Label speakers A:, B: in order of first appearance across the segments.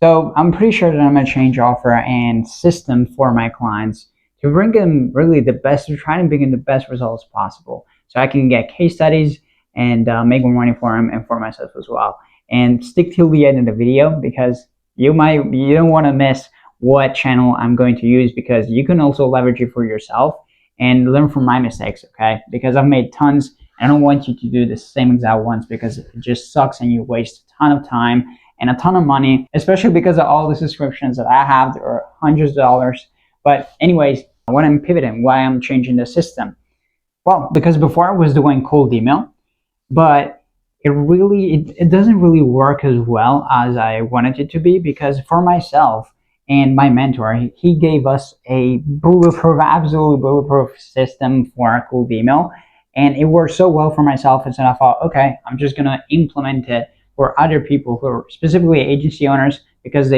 A: So I'm pretty sure that I'm gonna change offer and system for my clients to bring them really the best, to try to bring in the best results possible, so I can get case studies and make more money for them and for myself as well. And stick till the end of the video because you don't want to miss what channel I'm going to use, because you can also leverage it for yourself and learn from my mistakes. Okay, because I've made tons. I don't want you to do the same exact ones because it just sucks and you waste a ton of time and a ton of money, especially because of all the subscriptions that I have. There are hundreds of dollars. But anyways, when I'm pivoting, why I'm changing the system? Well, because before I was doing cold email, but it doesn't really work as well as I wanted it to be, because for myself and my mentor, he gave us a bulletproof, absolutely bulletproof system for cold email, and it worked so well for myself. And so I thought, okay, I'm just gonna implement it for other people who are specifically agency owners, because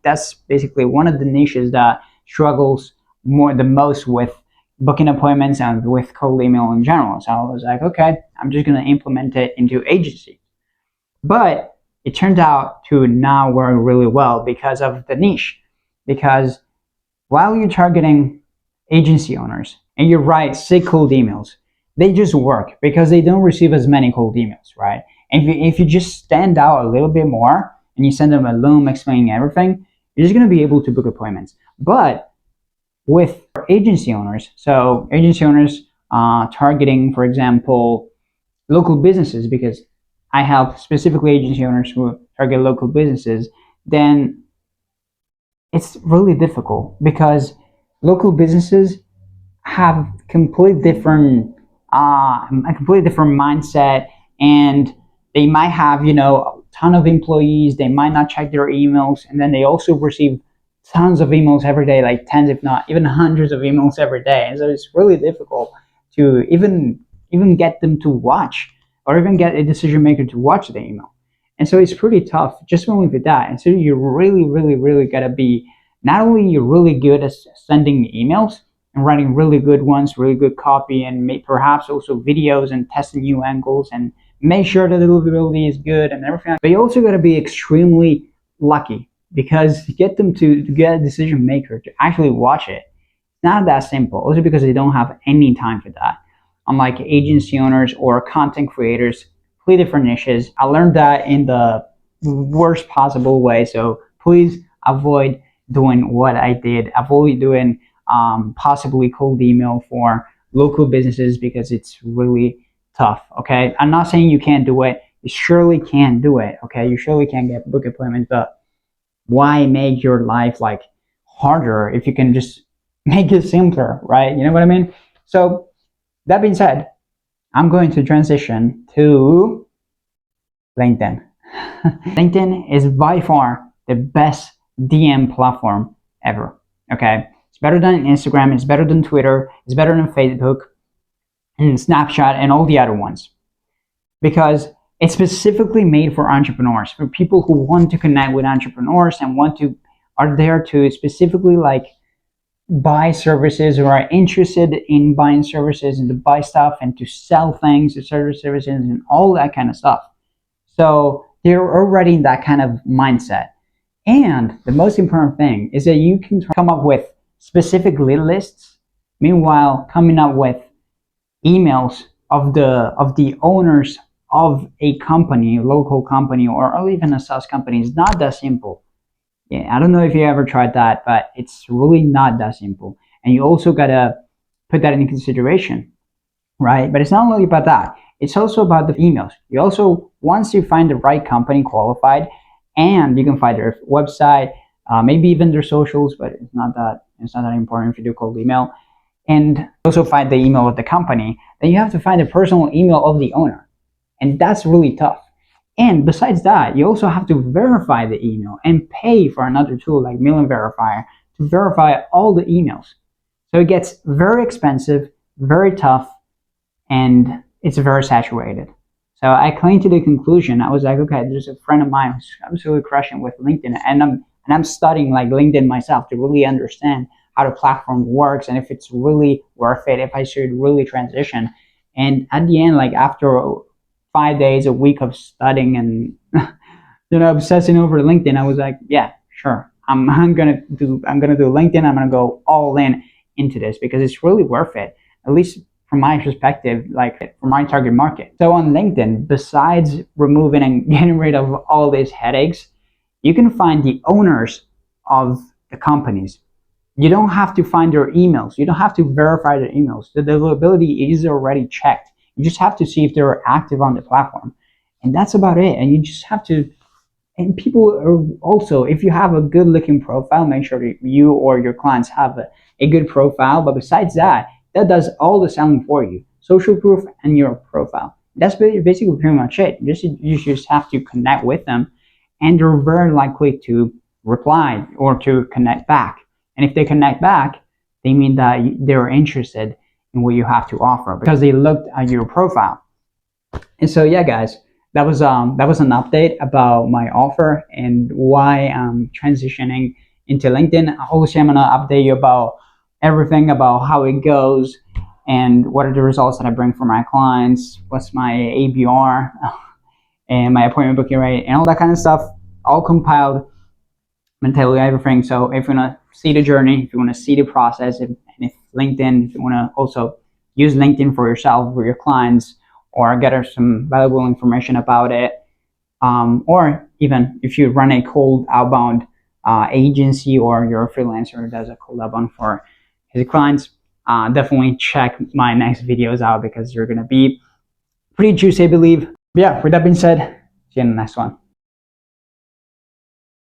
A: that's basically one of the niches that struggles the most with booking appointments and with cold email in general. So I was like, okay, I'm just going to implement it into agency. But it turned out to not work really well because of the niche. Because while you're targeting agency owners, and you're right, say cold emails, they just work because they don't receive as many cold emails, right? And if you just stand out a little bit more and you send them a Loom explaining everything, you're just going to be able to book appointments. But with agency owners, so agency owners targeting, for example, local businesses, because I help specifically agency owners who target local businesses, then it's really difficult because local businesses have a completely different mindset, and they might have a ton of employees. They might not check their emails, and then they also receive tons of emails every day, like tens, if not even hundreds of emails every day. And so it's really difficult to even get them to watch, or even get a decision maker to watch the email. And so it's pretty tough just only with that. And so you really gotta be, not only you're really good at sending emails and writing really good ones, really good copy, and perhaps also videos and testing new angles and make sure that the deliverability is good and everything, but you also gotta be extremely lucky, because to get them to get a decision maker to actually watch it, it's not that simple. Also because they don't have any time for that. Unlike agency owners or content creators, completely different niches. I learned that in the worst possible way. So please avoid doing what I did. Avoid doing possibly cold email for local businesses, because it's really tough. Okay, I'm not saying you can't do it. You surely can do it. Okay, you surely can get book appointments, but why make your life like harder if you can just make it simpler, right? You know what I mean? So that being said, I'm going to transition to LinkedIn. LinkedIn is by far the best DM platform ever. Okay, it's better than Instagram, it's better than Twitter, it's better than Facebook and Snapchat and all the other ones, because it's specifically made for entrepreneurs, for people who want to connect with entrepreneurs and are there to specifically like buy services, or are interested in buying services and to buy stuff and to sell things, to services and all that kind of stuff. So they're already in that kind of mindset. And the most important thing is that you can come up with specific lead lists, meanwhile coming up with emails of the owners of a company, a local company, or even a SaaS company. Is not that simple. Yeah, I don't know if you ever tried that, but it's really not that simple. And you also gotta put that in consideration, right? But it's not only about that. It's also about the emails. You also, once you find the right company qualified, and you can find their website, maybe even their socials, but it's not that important if you do cold email, and also find the email of the company, then you have to find the personal email of the owner. And that's really tough. And besides that, you also have to verify the email and pay for another tool like Mail Verifier to verify all the emails. So it gets very expensive, very tough, and it's very saturated. So I came to the conclusion, I was like, okay, there's a friend of mine who's absolutely crushing with LinkedIn, and I'm studying like LinkedIn myself to really understand how the platform works and if it's really worth it, if I should really transition. And at the end, like after 5 days, a week of studying and obsessing over LinkedIn, I was like, yeah, sure, I'm gonna do LinkedIn. I'm gonna go all in into this because it's really worth it. At least from my perspective, like for my target market. So on LinkedIn, besides removing and getting rid of all these headaches, you can find the owners of the companies. You don't have to find their emails. You don't have to verify their emails. The availability is already checked. You just have to see if they're active on the platform. And that's about it. And you just have to, and people are also, if you have a good looking profile, make sure that you or your clients have a good profile. But besides that, that does all the selling for you. Social proof and your profile. That's basically pretty much it. You just have to connect with them, and they're very likely to reply or to connect back. And if they connect back, they mean that they're interested in what you have to offer because they looked at your profile. And so, yeah, guys, that was an update about my offer and why I'm transitioning into LinkedIn. Obviously, I'm gonna update you about everything about how it goes and what are the results that I bring for my clients, what's my ABR and my appointment booking rate and all that kind of stuff, all compiled. I'm gonna tell you everything. So if you wanna see the journey, if you wanna see the process, and if LinkedIn, if you wanna also use LinkedIn for yourself, for your clients, or get some valuable information about it, or even if you run a cold outbound agency or you're a freelancer who does a cold outbound for his clients, definitely check my next videos out because you're gonna be pretty juicy, I believe. But yeah, with that being said, see you in the next one.